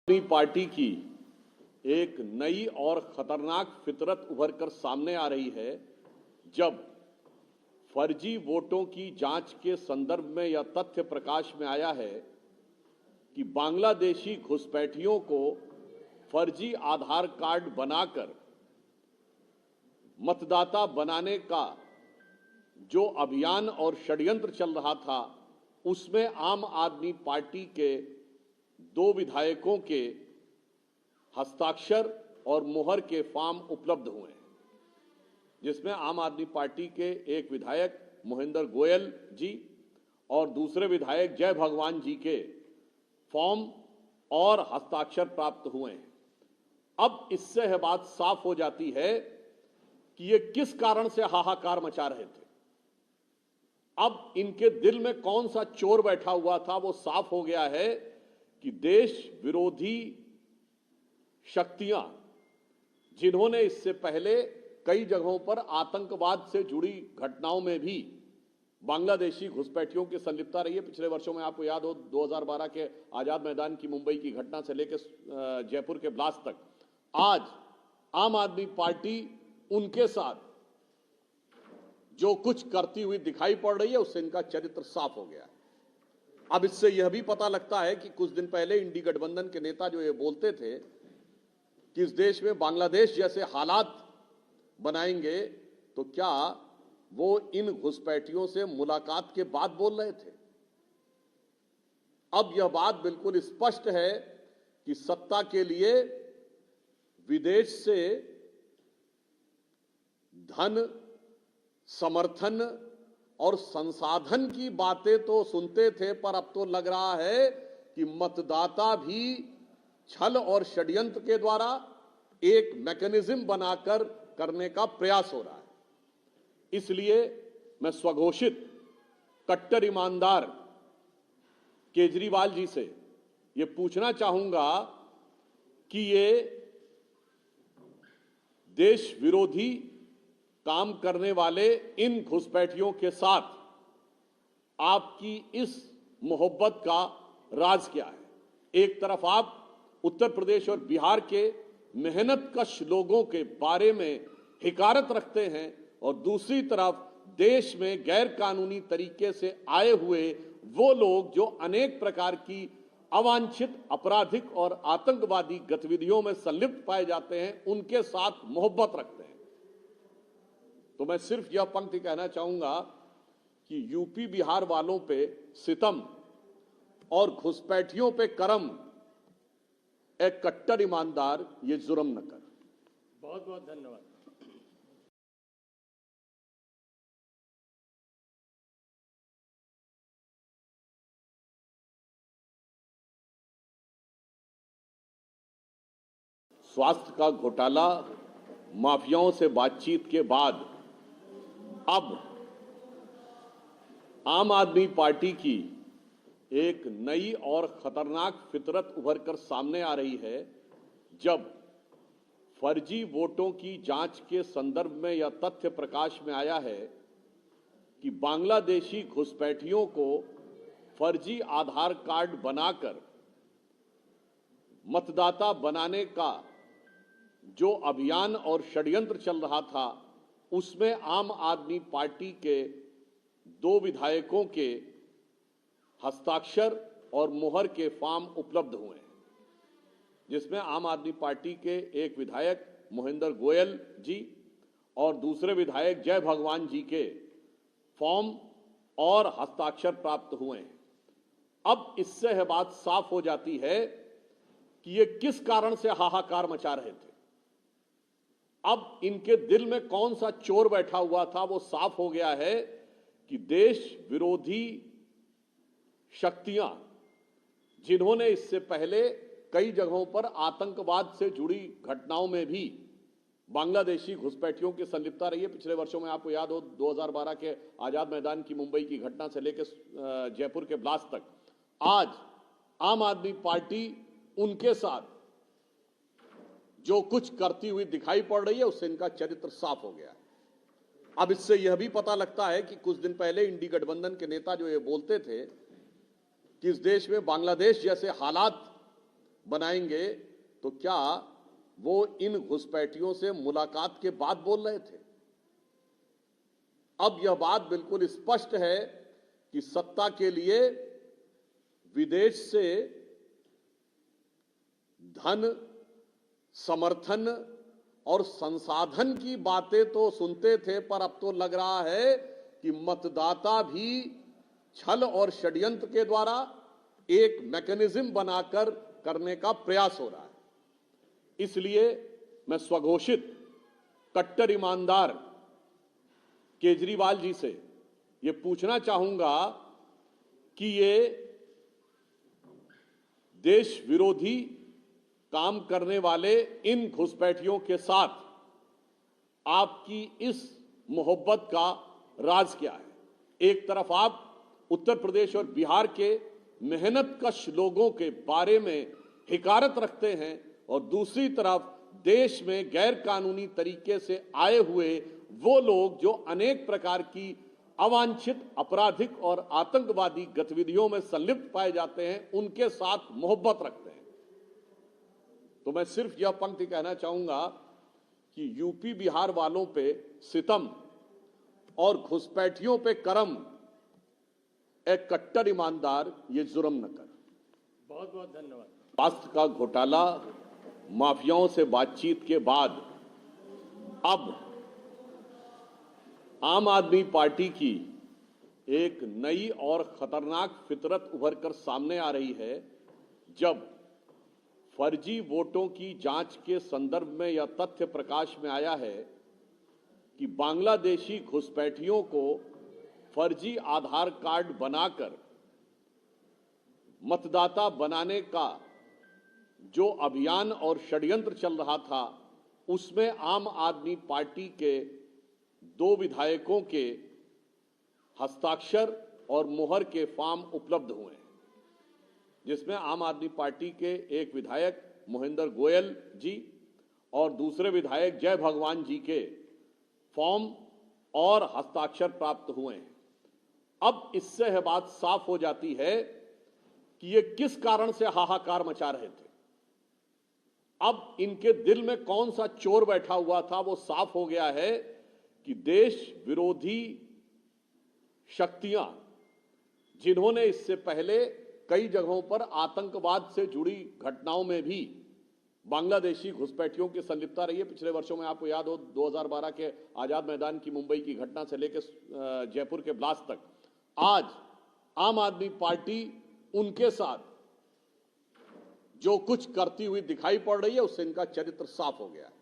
अपनी पार्टी की एक नई और खतरनाक फितरत उभर कर सामने आ रही है जब फर्जी वोटों की जांच के संदर्भ में यह तथ्य प्रकाश में आया है कि बांग्लादेशी घुसपैठियों को फर्जी आधार कार्ड बनाकर मतदाता बनाने का जो अभियान और षड्यंत्र चल रहा था उसमें आम आदमी पार्टी के 2 विधायकों के हस्ताक्षर और मुहर के फॉर्म उपलब्ध हुए हैं, जिसमें आम आदमी पार्टी के एक विधायक मोहिंदर गोयल जी और दूसरे विधायक जय भगवान जी के फॉर्म और हस्ताक्षर प्राप्त हुए हैं। अब इससे यह बात साफ हो जाती है कि ये किस कारण से हाहाकार मचा रहे थे। अब इनके दिल में कौन सा चोर बैठा हुआ था वो साफ हो गया है कि देश विरोधी शक्तियां, जिन्होंने इससे पहले कई जगहों पर आतंकवाद से जुड़ी घटनाओं में भी बांग्लादेशी घुसपैठियों की संलिप्तता रही है। पिछले वर्षों में आपको याद हो 2012 के आजाद मैदान की मुंबई की घटना से लेकर जयपुर के ब्लास्ट तक, आज आम आदमी पार्टी उनके साथ जो कुछ करती हुई दिखाई पड़ रही है उससे इनका चरित्र साफ हो गया है। अब इससे यह भी पता लगता है कि कुछ दिन पहले इंडी गठबंधन के नेता जो ये बोलते थे कि इस देश में बांग्लादेश जैसे हालात बनाएंगे, तो क्या वो इन घुसपैठियों से मुलाकात के बाद बोल रहे थे? अब यह बात बिल्कुल स्पष्ट है कि सत्ता के लिए विदेश से धन, समर्थन और संसाधन की बातें तो सुनते थे, पर अब तो लग रहा है कि मतदाता भी छल और षड्यंत्र के द्वारा एक मैकेनिज्म बनाकर करने का प्रयास हो रहा है। इसलिए मैं स्वघोषित कट्टर ईमानदार केजरीवाल जी से ये पूछना चाहूंगा कि ये देश विरोधी काम करने वाले इन घुसपैठियों के साथ आपकी इस मोहब्बत का राज क्या है? एक तरफ आप उत्तर प्रदेश और बिहार के मेहनतकश लोगों के बारे में हिकारत रखते हैं और दूसरी तरफ देश में गैर कानूनी तरीके से आए हुए वो लोग जो अनेक प्रकार की अवांछित, आपराधिक और आतंकवादी गतिविधियों में संलिप्त पाए जाते हैं, उनके साथ मोहब्बत रखते हैं। तो मैं सिर्फ यह पंक्ति कहना चाहूंगा कि यूपी बिहार वालों पे सितम और घुसपैठियों पे करम, एक कट्टर ईमानदार ये जुर्म न कर। बहुत बहुत धन्यवाद। स्वास्थ्य का घोटाला, माफियाओं से बातचीत के बाद अब आम आदमी पार्टी की एक नई और खतरनाक फितरत उभर कर सामने आ रही है जब फर्जी वोटों की जांच के संदर्भ में यह तथ्य प्रकाश में आया है कि बांग्लादेशी घुसपैठियों को फर्जी आधार कार्ड बनाकर मतदाता बनाने का जो अभियान और षड्यंत्र चल रहा था उसमें आम आदमी पार्टी के 2 विधायकों के हस्ताक्षर और मुहर के फॉर्म उपलब्ध हुए हैं, जिसमें आम आदमी पार्टी के एक विधायक मोहिंदर गोयल जी और दूसरे विधायक जय भगवान जी के फॉर्म और हस्ताक्षर प्राप्त हुए हैं। अब इससे यह बात साफ हो जाती है कि ये किस कारण से हाहाकार मचा रहे थे। अब इनके दिल में कौन सा चोर बैठा हुआ था वो साफ हो गया है कि देश विरोधी शक्तियां, जिन्होंने इससे पहले कई जगहों पर आतंकवाद से जुड़ी घटनाओं में भी बांग्लादेशी घुसपैठियों की संलिप्तता रही है। पिछले वर्षों में आपको याद हो 2012 के आजाद मैदान की मुंबई की घटना से लेकर जयपुर के ब्लास्ट तक, आज आम आदमी पार्टी उनके साथ जो कुछ करती हुई दिखाई पड़ रही है उससे इनका चरित्र साफ हो गया है। अब इससे यह भी पता लगता है कि कुछ दिन पहले इंडी गठबंधन के नेता जो ये बोलते थे कि इस देश में बांग्लादेश जैसे हालात बनाएंगे, तो क्या वो इन घुसपैठियों से मुलाकात के बाद बोल रहे थे? अब यह बात बिल्कुल स्पष्ट है कि सत्ता के लिए विदेश से धन, समर्थन और संसाधन की बातें तो सुनते थे, पर अब तो लग रहा है कि मतदाता भी छल और षड्यंत्र के द्वारा एक मैकेनिज्म बनाकर करने का प्रयास हो रहा है। इसलिए मैं स्वघोषित कट्टर ईमानदार केजरीवाल जी से ये पूछना चाहूंगा कि ये देश विरोधी काम करने वाले इन घुसपैठियों के साथ आपकी इस मोहब्बत का राज क्या है? एक तरफ आप उत्तर प्रदेश और बिहार के मेहनतकश लोगों के बारे में हिकारत रखते हैं और दूसरी तरफ देश में गैर कानूनी तरीके से आए हुए वो लोग जो अनेक प्रकार की अवांछित, आपराधिक और आतंकवादी गतिविधियों में संलिप्त पाए जाते हैं, उनके साथ मोहब्बत रखते हैं। तो मैं सिर्फ यह पंक्ति कहना चाहूंगा कि यूपी बिहार वालों पे सितम और घुसपैठियों पे करम, एक कट्टर ईमानदार ये जुर्म न कर। बहुत बहुत धन्यवाद। स्वास्थ्य का घोटाला, माफियाओं से बातचीत के बाद अब आम आदमी पार्टी की एक नई और खतरनाक फितरत उभर कर सामने आ रही है, जब फर्जी वोटों की जांच के संदर्भ में यह तथ्य प्रकाश में आया है कि बांग्लादेशी घुसपैठियों को फर्जी आधार कार्ड बनाकर मतदाता बनाने का जो अभियान और षड्यंत्र चल रहा था, उसमें आम आदमी पार्टी के 2 विधायकों के हस्ताक्षर और मोहर के फॉर्म उपलब्ध हुए हैं, जिसमें आम आदमी पार्टी के एक विधायक मोहिंदर गोयल जी और दूसरे विधायक जय भगवान जी के फॉर्म और हस्ताक्षर प्राप्त हुए हैं। अब इससे यह बात साफ हो जाती है कि ये किस कारण से हाहाकार मचा रहे थे। अब इनके दिल में कौन सा चोर बैठा हुआ था, वो साफ हो गया है कि देश विरोधी शक्तियां, जिन्होंने इससे पहले कई जगहों पर आतंकवाद से जुड़ी घटनाओं में भी बांग्लादेशी घुसपैठियों की संलिप्तता रही है। पिछले वर्षों में आपको याद हो 2012 के आजाद मैदान की मुंबई की घटना से लेकर जयपुर के ब्लास्ट तक, आज आम आदमी पार्टी उनके साथ जो कुछ करती हुई दिखाई पड़ रही है, उससे इनका चरित्र साफ हो गया है।